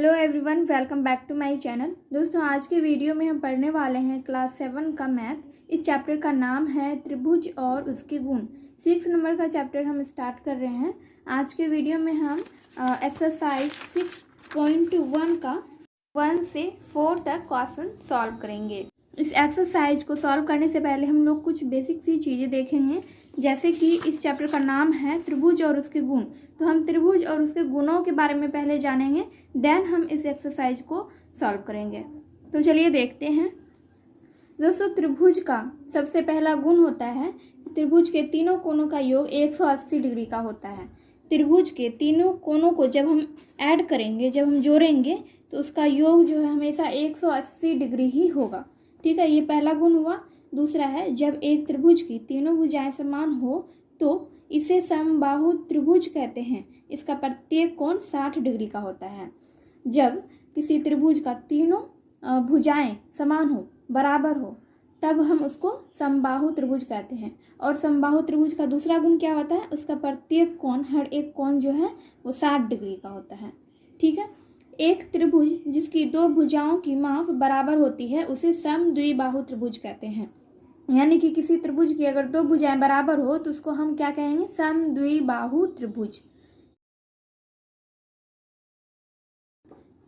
Hello everyone, welcome back to my channel. दोस्तों, आज के वीडियो में हम पढ़ने वाले हैं क्लास 7 का मैथ। इस चैप्टर का नाम है त्रिभुज और उसके गुण। 6 नंबर का चैप्टर हम स्टार्ट कर रहे हैं। आज के वीडियो में हम एक्सरसाइज 6.1 का 1 से 4 तक क्वेश्चन सॉल्व करेंगे। इस एक्सरसाइज को सॉल्व करने से पहले हम लोग कुछ बेसिक सी चीज़ें देखेंगे, जैसे कि इस चैप्टर का नाम है त्रिभुज और उसके गुण। तो हम त्रिभुज और उसके गुणों के बारे में पहले जानेंगे, देन हम इस एक्सरसाइज को सॉल्व करेंगे। तो चलिए देखते हैं। दोस्तों, त्रिभुज का सबसे पहला गुण होता है त्रिभुज के तीनों कोनों का योग 180 डिग्री का होता है। त्रिभुज के तीनों कोनों को जब हम ऐड करेंगे, जब हम जोड़ेंगे, तो उसका योग जो है हमेशा 180 डिग्री ही होगा। ठीक है, ये पहला गुण हुआ। दूसरा है, जब एक त्रिभुज की तीनों भुजाएं समान हो तो इसे समबाहु त्रिभुज कहते हैं। इसका प्रत्येक कोण 60 डिग्री का होता है। जब किसी त्रिभुज का तीनों भुजाएं समान हो, बराबर हो, तब हम उसको समबाहु त्रिभुज कहते हैं। और समबाहु त्रिभुज का दूसरा गुण क्या होता है? उसका प्रत्येक कोण, हर एक कोण जो है वो 60 डिग्री का होता है। ठीक है, एक त्रिभुज जिसकी दो भुजाओं की माप बराबर होती है उसे समद्विबाहु त्रिभुज कहते हैं। यानी कि किसी त्रिभुज की अगर दो भुजाएं बराबर हो तो उसको हम क्या कहेंगे? समद्विबाहु त्रिभुज।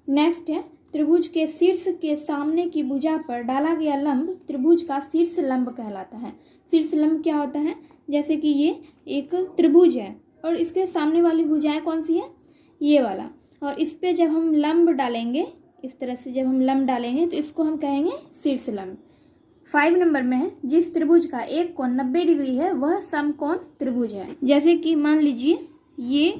नेक्स्ट है, त्रिभुज के शीर्ष के सामने की भुजा पर डाला गया लंब त्रिभुज का शीर्ष लंब कहलाता है। शीर्ष लंब क्या होता है? जैसे कि ये एक त्रिभुज है और इसके सामने वाली भुजाएं कौन सी है? ये वाला। और इस पे जब हम लंब डालेंगे, इस तरह से जब हम लंब डालेंगे तो इसको हम कहेंगे शीर्ष लंब। 5 नंबर में है, जिस त्रिभुज का एक कोण 90 डिग्री है वह समकोण त्रिभुज है। जैसे कि मान लीजिए ये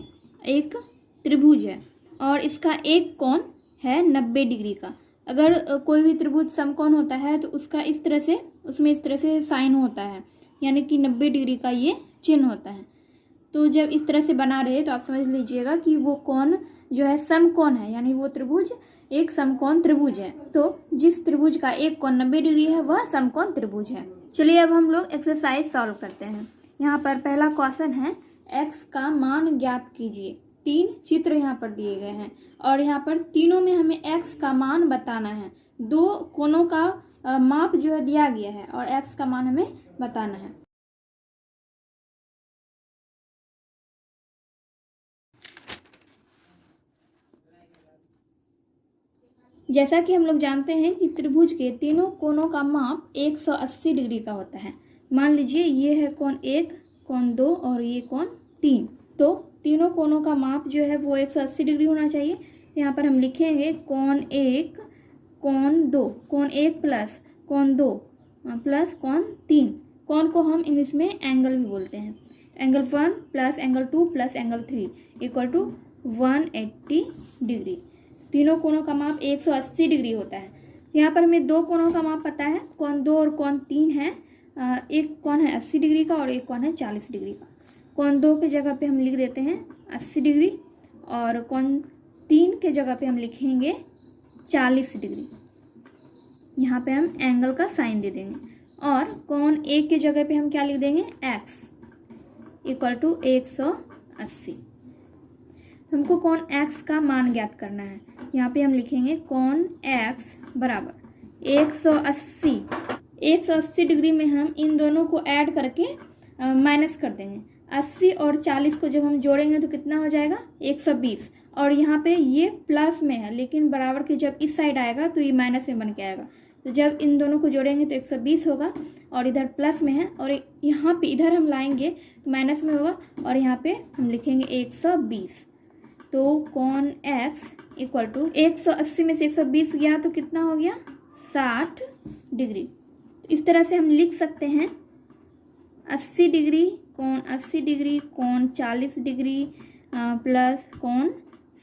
एक त्रिभुज है और इसका एक कोण है 90 डिग्री का। अगर कोई भी त्रिभुज समकोण होता है तो उसका इस तरह से, उसमें इस तरह से साइन होता है, यानी कि 90 डिग्री का ये चिन्ह होता है। तो जब इस तरह से बना रहे तो आप समझ लीजिएगा कि वो कोण जो है समकोण है, यानी वो त्रिभुज एक समकोण त्रिभुज है। तो जिस त्रिभुज का एक कोण 90 डिग्री है वह समकोण त्रिभुज है। चलिए अब हम लोग एक्सरसाइज सॉल्व करते हैं। यहाँ पर पहला क्वेश्चन है, x का मान ज्ञात कीजिए। 3 चित्र यहाँ पर दिए गए हैं और यहाँ पर तीनों में हमें x का मान बताना है। दो कोणों का माप जो है दिया गया है और x का मान हमें बताना है। जैसा कि हम लोग जानते हैं कि त्रिभुज के तीनों कोणों का माप 180 डिग्री का होता है। मान लीजिए ये है कोण 1, कोण 2 और ये कोण 3। तो तीनों कोणों का माप जो है वो 180 डिग्री होना चाहिए। यहाँ पर हम लिखेंगे कोण 1, कोण 2, कोण 1 प्लस कोण 2 प्लस कोण 3। कोण को हम इंग्लिश में एंगल भी बोलते हैं। Angle 1 plus angle 2 plus angle 3 equal to 180 degree. तीनों कोणों का माप 180 डिग्री होता है। यहाँ पर हमें दो कोणों का माप पता है, कोण 2 और कोण 3 है। एक कोण है 80 डिग्री का और एक कोण है 40 डिग्री का। कोण 2 के जगह पे हम लिख देते हैं 80 डिग्री और कोण 3 के जगह पे हम लिखेंगे 40 डिग्री। यहाँ पे हम एंगल का साइन दे देंगे और कोण 1 के जगह पे हम क्या लिख देंगे? x equal to 180। हमको कोण x का मान ज्ञात करना है। यहाँ पे हम लिखेंगे कोण x बराबर 180 डिग्री में हम इन दोनों को ऐड करके माइनस कर देंगे। 80 और 40 को जब हम जोड़ेंगे तो कितना हो जाएगा? 120। और यहाँ पे ये प्लस में है, लेकिन बराबर के जब इस साइड आएगा तो ये माइनस में बन के आएगा। तो जब इन दोनों को जोड़ेंगे तो 120 होगा और इधर प्लस में है और यहाँ पे इधर हम लाएंगे तो माइनस में होगा और यहाँ पे हम लिखेंगे 120। तो कोण x इक्वल टू 180 में से 120 गया तो कितना हो गया? 60 डिग्री। इस तरह से हम लिख सकते हैं 80 डिग्री, कोण 80 डिग्री, कोण 40 डिग्री प्लस कोण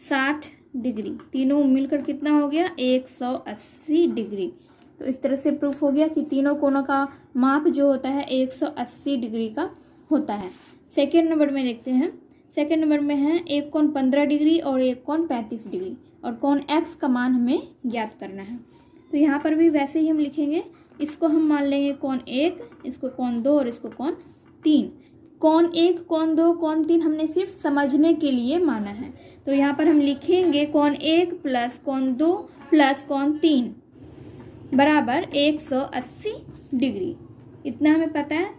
60 डिग्री। तीनों मिलकर कितना हो गया? 180 डिग्री। तो इस तरह से प्रूफ हो गया कि तीनों कोणों का माप जो होता है 180 डिग्री का होता है। सेकेंड नंबर में देखते हैं। सेकेंड नंबर में है, एक कोण 15 डिग्री और एक कोण 35 डिग्री और कोण x का मान हमें ज्ञात करना है। तो यहाँ पर भी वैसे ही हम लिखेंगे। इसको हम मान लेंगे कोण 1, इसको कोण 2 और इसको कोण 3। कोण 1, कोण 2, कोण 3 हमने सिर्फ समझने के लिए माना है। तो यहाँ पर हम लिखेंगे कोण 1 प्लस कोण 2 प्लस कोण 3 बराबर 180 डिग्री। इतना हमें पता है।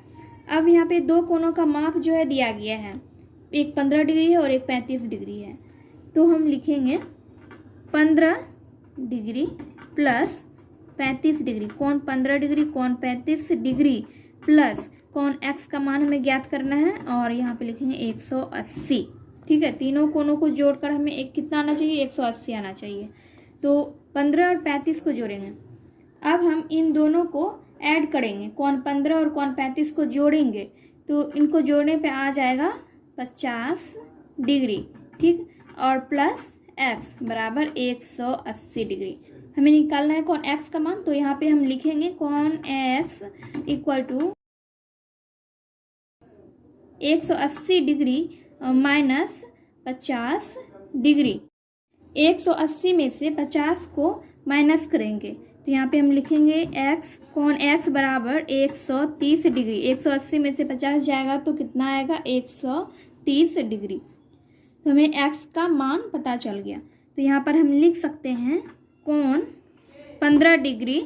अब यहाँ पे दो कोणों का माप जो है दिया गया है, एक 15 डिग्री है और एक 35 डिग्री है। तो हम लिखेंगे 15 डिग्री प्लस 35 डिग्री, कोण 15 डिग्री कोण 35 डिग्री प्लस कोण x का मान हमें ज्ञात करना है और यहाँ पे लिखेंगे 180। ठीक है, तीनों कोणों को जोड़कर हमें एक कितना आना चाहिए, 180 आना चाहिए। तो 15 और 35 को जोड़ेंगे। अब हम इन दोनों को ऐड करेंगे, कोण 15 और कोण 35 को जोड़ेंगे तो इनको जोड़ने पे आ जाएगा 50 डिग्री। ठीक, और प्लस x बराबर 180 डिग्री। हमें निकालना है कोण x का मान, तो यहाँ पे हम लिखेंगे कोण x equal to 180 degree minus 50 degree. 180 में से 50 को माइनस करेंगे तो यहाँ पे हम लिखेंगे x, कोण x बराबर 130 डिग्री। 180 में से 50 जाएगा तो कितना आएगा, 130 डिग्री। तो हमें x का मान पता चल गया। तो यहाँ पर हम लिख सकते हैं कोण 15 डिग्री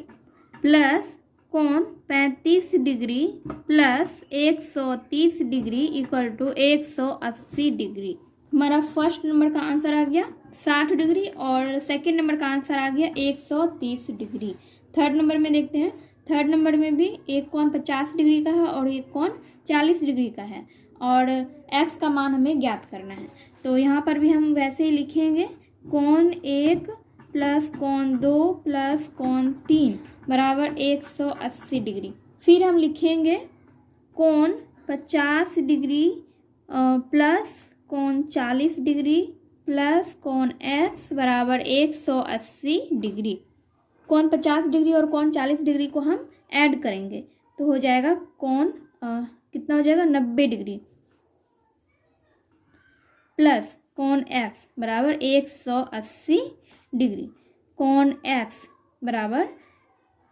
प्लस कोण 35 degree plus 130 degree equal to 180 degree. हमारा फर्स्ट नंबर का आंसर आ गया 60 डिग्री और सेकंड नंबर का आंसर आ गया 130 डिग्री। थर्ड नंबर में देखते हैं। थर्ड नंबर में भी एक कोण 50 डिग्री का है और एक कोण 40 डिग्री का है और x का मान हमें ज्ञात करना है। तो यहाँ पर भी हम वैसे ही लिखेंगे कोण 1 प्लस कोण 2 प्लस कोण 3 बराबर 180 डिग्री। फिर हम लिखेंगे कोण 50 डिग्री प्लस कोण 40 डिग्री प्लस कोण x बराबर 180 डिग्री। कोण 50 डिग्री और कोण 40 डिग्री को हम ऐड करेंगे तो हो जाएगा कोण कितना हो जाएगा, 90 डिग्री प्लस कोण x बराबर 180 डिग्री। कोण x बराबर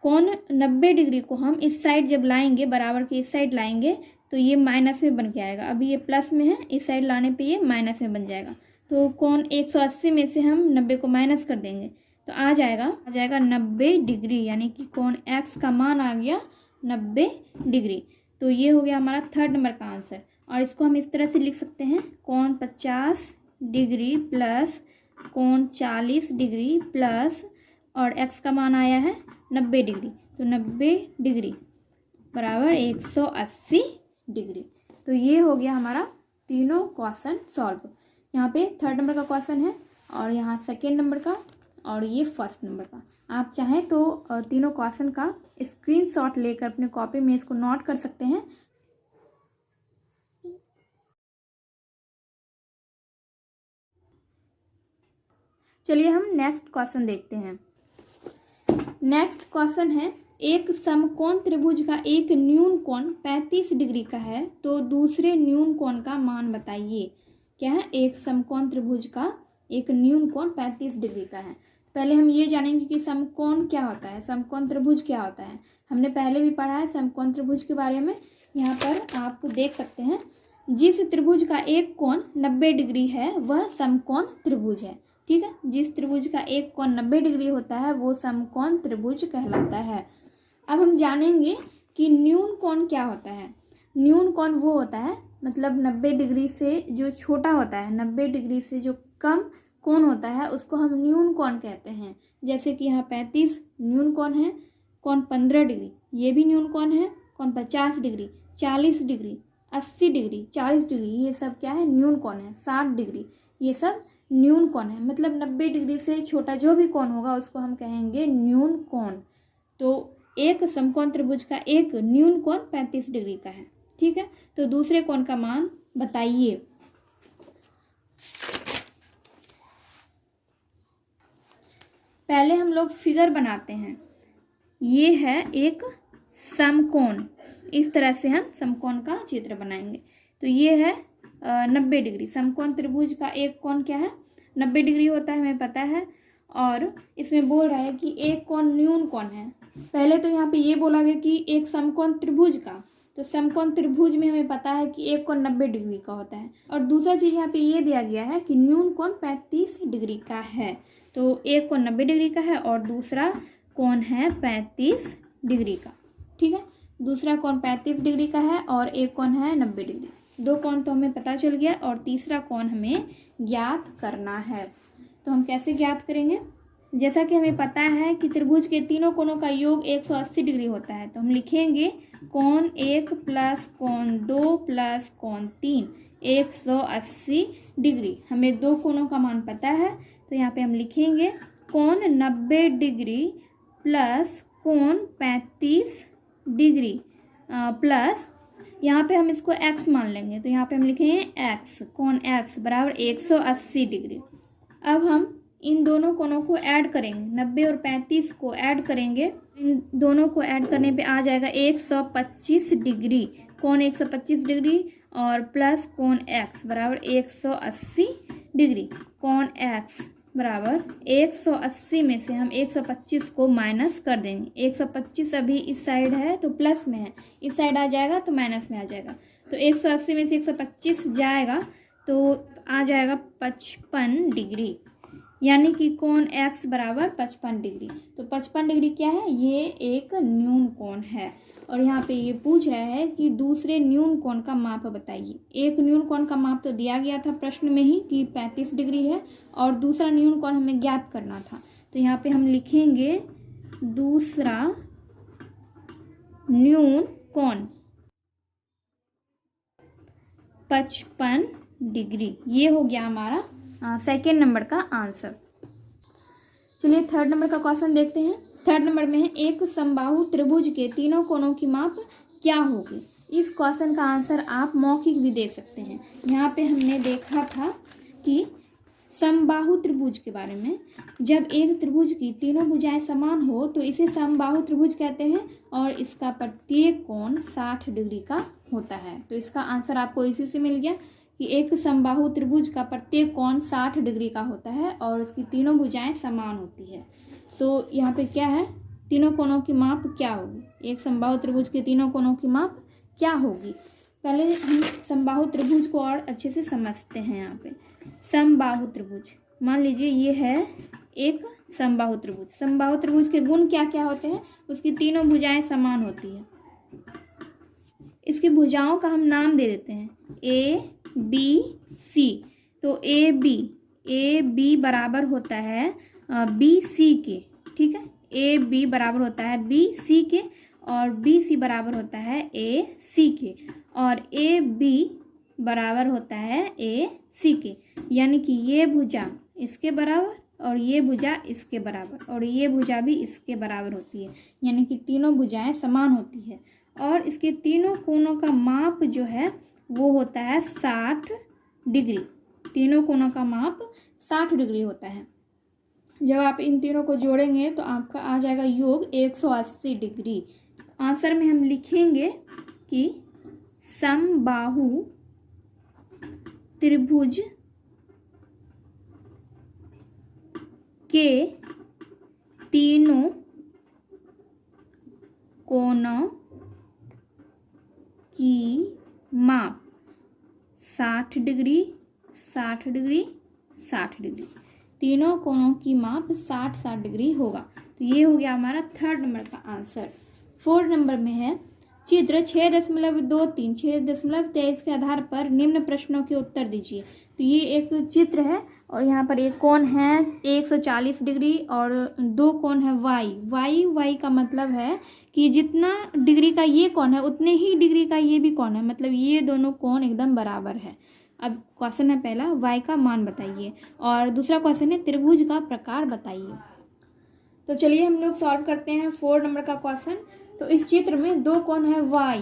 कोण 90 डिग्री को हम इस साइड जब लाएंगे, बराबर के इस साइड लाएंगे तो ये माइनस में बन के आएगा। अभी ये प्लस में है, इस साइड लाने पे ये माइनस में बन जाएगा। तो कोण 180 में से हम 90 को माइनस कर देंगे तो आ जाएगा 90 डिग्री, यानी कि कोण x का मान आ गया 90 डिग्री। तो ये हो गया हमारा थर्ड नंबर का आंसर। और इसको हम इस तरह से लिख सकते हैं कोण 50 डिग्री प्लस कोण 40 डिग्री प्लस और x का मान आया है 90 डिग्री, तो 90 डिग्री बराबर 180 डिग्री। तो ये हो गया हमारा तीनों क्वेश्चन सॉल्व। यहाँ पे थर्ड नंबर का क्वेश्चन है और यहाँ सेकेंड नंबर का और ये फर्स्ट नंबर का। आप चाहें तो तीनों क्वेश्चन का स्क्रीनशॉट लेकर अपने कॉपी में इसको नोट कर सकते हैं। चलिए हम नेक्स्ट क्वेश्चन देखते हैं। नेक्स्ट क्वेश्चन है, एक समकोण त्रिभुज का एक न्यून कोण 35 डिग्री का है तो दूसरे न्यून कोण का मान बताइए। क्या है, एक समकोण त्रिभुज का एक न्यून कोण 35 डिग्री का है। पहले हम ये जानेंगे कि समकोण क्या होता है, समकोण त्रिभुज क्या होता है। हमने पहले भी पढ़ा है समकोण त्रिभुज के बारे में। यहाँ पर आप देख सकते हैं, जिस त्रिभुज का एक कोण 90 डिग्री है वह समकोण त्रिभुज है। ठीक है, जिस त्रिभुज का एक कोण 90 डिग्री होता है वो समकोण त्रिभुज कहलाता है। अब हम जानेंगे कि न्यून कोण क्या होता है। न्यून कोण वो होता है, मतलब 90 डिग्री से जो छोटा होता है, 90 डिग्री से जो कम कोण होता है उसको हम न्यून कोण कहते हैं। जैसे कि यहाँ 35 न्यून कोण है, कोण 15 डिग्री ये भी न्यून कोण है, कोण 50 डिग्री, 40 डिग्री, 80 डिग्री, 40 डिग्री, ये सब क्या है, न्यून कोण है। 60 डिग्री ये सब न्यून कोण है। मतलब 90 डिग्री से छोटा जो भी कोण होगा उसको हम कहेंगे न्यून कोण। तो एक समकोण त्रिभुज का एक न्यून कोण 35 डिग्री का है। ठीक है, तो दूसरे कोण का मान बताइए। पहले हम लोग फिगर बनाते हैं। ये है एक समकोण, इस तरह से हम समकोण का चित्र बनाएंगे। तो ये है 90 डिग्री। समकोण त्रिभुज का एक कोण क्या है, 90 डिग्री होता है, हमें पता है। और इसमें बोल रहा है कि एक कोण न्यून कोण है। पहले तो यहाँ पे ये बोला गया कि एक समकोण त्रिभुज का, तो समकोण त्रिभुज में हमें पता है कि एक कोण 90 डिग्री का होता है, और दूसरा चीज़ यहाँ पे ये दिया गया है कि न्यून कोण 35 डिग्री का है। तो एक कोण 90 डिग्री का है और दूसरा कोण है 35 डिग्री का। ठीक है, दूसरा कोण 35 डिग्री का है और एक कोण है 90 डिग्री। दो कोण तो हमें पता चल गया और तीसरा कोण हमें ज्ञात करना है। तो हम कैसे ज्ञात करेंगे? जैसा कि हमें पता है कि त्रिभुज के तीनों कोणों का योग 180 डिग्री होता है, तो हम लिखेंगे कोण 1 प्लस कोण 2 प्लस कोण 3 180 डिग्री। हमें दो कोणों का मान पता है, तो यहाँ पे हम लिखेंगे कोण 90 डिग्री प्लस कोण 35 डिग्री प्लस यहाँ पे हम इसको x मान लेंगे, तो यहाँ पे हम लिखेंगे x, कोण x बराबर 180 डिग्री। अब हम इन दोनों कोणों को ऐड करेंगे, 90 और 35 को ऐड करेंगे। इन दोनों को ऐड करने पे आ जाएगा 125 डिग्री, कोण 125 डिग्री और प्लस कोण x बराबर 180 डिग्री। कोण x बराबर 180 में से हम 125 को माइनस कर देंगे। 125 अभी इस साइड है तो प्लस में है, इस साइड आ जाएगा तो माइनस में आ जाएगा। तो 180 में से 125 जाएगा तो आ जाएगा 55 डिग्री, यानी कि कोण x बराबर 55 डिग्री। तो 55 डिग्री क्या है? ये एक न्यून कोण है। और यहाँ पे ये पूछ रहा है कि दूसरे न्यून कोण का माप बताइए। एक न्यून कोण का माप तो दिया गया था प्रश्न में ही कि 35 डिग्री है, और दूसरा न्यून कोण हमें ज्ञात करना था। तो यहाँ पे हम लिखेंगे दूसरा न्यून कोण 55 डिग्री। ये हो गया हमारा सेकेंड नंबर का आंसर। चलिए थर्ड नंबर का क्वेश्चन देखते हैं। थर्ड नंबर में है एक समबाहु त्रिभुज के तीनों कोणों की माप क्या होगी। इस क्वेश्चन का आंसर आप मौखिक भी दे सकते हैं। यहाँ पे हमने देखा था कि समबाहु त्रिभुज के बारे में, जब एक त्रिभुज की तीनों भुजाएं समान हो तो इसे समबाहु त्रिभुज कहते हैं, और इसका प्रत्येक कोण 60 डिग्री का होता है। तो इसका आंसर आपको इसी से मिल गया कि एक समबाहु त्रिभुज का प्रत्येक कोण 60 डिग्री का होता है और उसकी तीनों भुजाएं समान होती है। तो यहाँ पे क्या है, तीनों कोणों की माप क्या होगी। एक समबाहु त्रिभुज के तीनों कोणों की माप क्या होगी। पहले हम समबाहु त्रिभुज को और अच्छे से समझते हैं। यहाँ पे समबाहु त्रिभुज, मान लीजिए ये है एक समबाहु त्रिभुज। समबाहु त्रिभुज के गुण क्या क्या होते हैं? उसकी तीनों भुजाएं समान होती है। इसकी भुजाओं का हम नाम दे देते हैं ए बी सी। तो ए बी बराबर होता है बी सी के। ठीक है, ए बी बराबर होता है बी सी के, और बी सी बराबर होता है ए सी के, और ए बी बराबर होता है ए सी के। यानी कि ये भुजा इसके बराबर और ये भुजा इसके बराबर और ये भुजा भी इसके बराबर होती है, यानी कि तीनों भुजाएं समान होती है। और इसके तीनों कोणों का माप जो है वो होता है 60 डिग्री। तीनों कोणों का माप 60 डिग्री होता है। जब आप इन तीनों को जोड़ेंगे तो आपका आ जाएगा योग 180 डिग्री। आंसर में हम लिखेंगे कि समबाहु त्रिभुज के तीनों कोणों की माप 60 डिग्री 60 डिग्री 60 डिग्री। तीनों कोणों की माप 60-60 डिग्री होगा। तो ये हो गया हमारा थर्ड नंबर का आंसर। फोर्थ नंबर में है चित्र 6.23 6.23 के आधार पर निम्न प्रश्नों के उत्तर दीजिए। तो ये एक चित्र है और यहाँ पर एक कोण है 140 डिग्री और दो कोण है वाई का मतलब है कि जितना डिग्री का ये कोण है उतने ही डिग्री का ये भी कोण है, मतलब ये दोनों कोण एकदम बराबर है। अब क्वेश्चन है पहला y का मान बताइए, और दूसरा क्वेश्चन है त्रिभुज का प्रकार बताइए। तो चलिए हम लोग सॉल्व करते हैं 4 नंबर का क्वेश्चन। तो इस चित्र में दो कोण है y।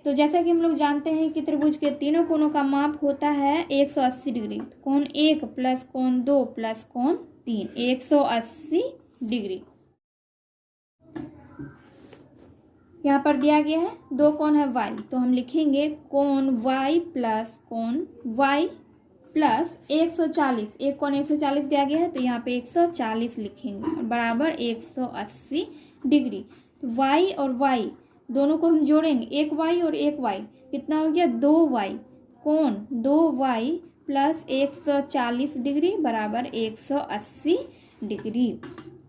तो जैसा कि हम लोग जानते हैं कि त्रिभुज के तीनों कोणों का माप होता है 180 डिग्री। कोण 1 प्लस कोण 2 प्लस कोण 3 180 डिग्री। यहाँ पर दिया गया है दो कोण है y, तो हम लिखेंगे कोण y प्लस कोण y प्लस 140। एक कोण 140 दिया गया है तो यहाँ पे 140 लिखेंगे और बराबर 180 डिग्री। तो y और y दोनों को हम जोड़ेंगे, एक वाई और एक वाई, कितना हो गया 2y, कोण 2y प्लस 140 डिग्री बराबर 180 डिग्री,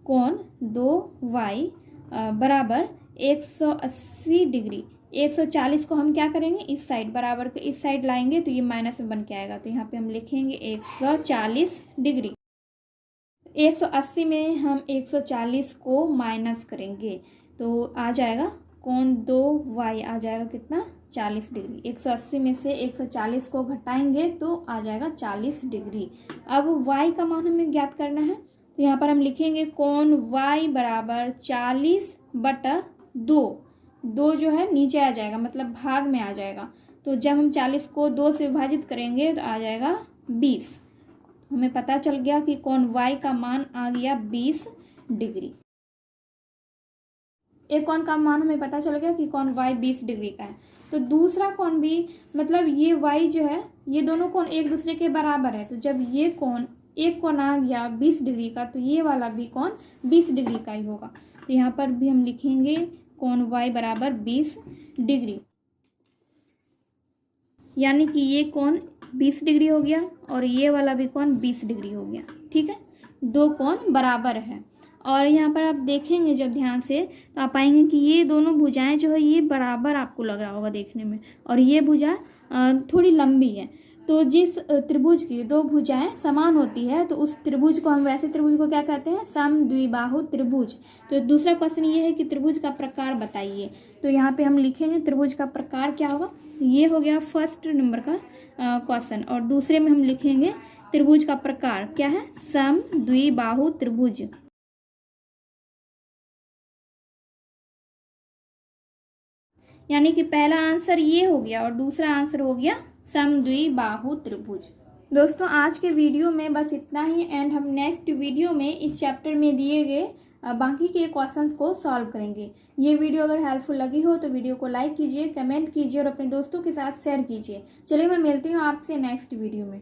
कोण 2y बराबर 180 डिग्री। 140 को हम क्या करेंगे, इस साइड बराबर के इस साइड लाएंगे तो ये माइनस में बन के आएगा, तो यहाँ पे हम लिखेंगे 140 डिग्री। 180 में हम 140 को माइनस करेंगे तो आ जाएगा कोण 2y आ जाएगा कितना 40 डिग्री। 180 में से 140 को घटाएंगे तो आ जाएगा 40 डिग्री। अब y का मान हमें ज्ञात करना है, तो यहाँ पर हम लिखेंगे कोण y बराबर 40/2। 2 जो है नीचे आ जाएगा, मतलब भाग में आ जाएगा, तो जब हम 40 को 2 से विभाजित करेंगे तो आ जाएगा 20। हमें पता चल गया कि कोण y का मान आ गया 20 डिग्री। एक कोण का मान हमें पता चल गया कि कोण y 20 डिग्री का है। तो दूसरा कोण भी, मतलब ये y जो है, ये दोनों कोण एक दूसरे के बराबर है, तो जब ये कोण एक कोण आ गया 20 डिग्री का तो ये वाला भी कोण 20 डिग्री का ही होगा। तो यहाँ पर भी हम लिखेंगे कोण y बराबर 20 डिग्री, यानी कि ये कोण 20 डिग्री हो गया और ये वाला भी कोण 20 डिग्री हो गया। ठीक है, दो कोण बराबर है। और यहाँ पर आप देखेंगे जब ध्यान से तो आप पाएंगे कि ये दोनों भुजाएं जो है ये बराबर आपको लग रहा होगा देखने में, और ये भुजा थोड़ी लंबी है। तो जिस त्रिभुज की दो भुजाएं समान होती है तो उस त्रिभुज को हम, वैसे त्रिभुज को क्या कहते हैं, समद्विबाहु त्रिभुज। तो दूसरा क्वेश्चन ये है कि त्रिभुज का प्रकार बताइए, तो यहाँ पे हम लिखेंगे त्रिभुज का प्रकार क्या होगा। ये हो गया फर्स्ट नंबर का क्वेश्चन, और दूसरे में हम लिखेंगे त्रिभुज का प्रकार क्या है, समद्विबाहु त्रिभुज। यानी कि पहला आंसर ये हो गया और दूसरा आंसर हो गया समद्विबाहु त्रिभुज। दोस्तों आज के वीडियो में बस इतना ही, एंड हम नेक्स्ट वीडियो में इस चैप्टर में दिए गए बाकी के क्वेश्चंस को सॉल्व करेंगे। ये वीडियो अगर हेल्पफुल लगी हो तो वीडियो को लाइक कीजिए, कमेंट कीजिए और अपने दोस्तों के साथ शेयर कीजिए। चलिए मैं मिलती हूँ आपसे नेक्स्ट वीडियो में।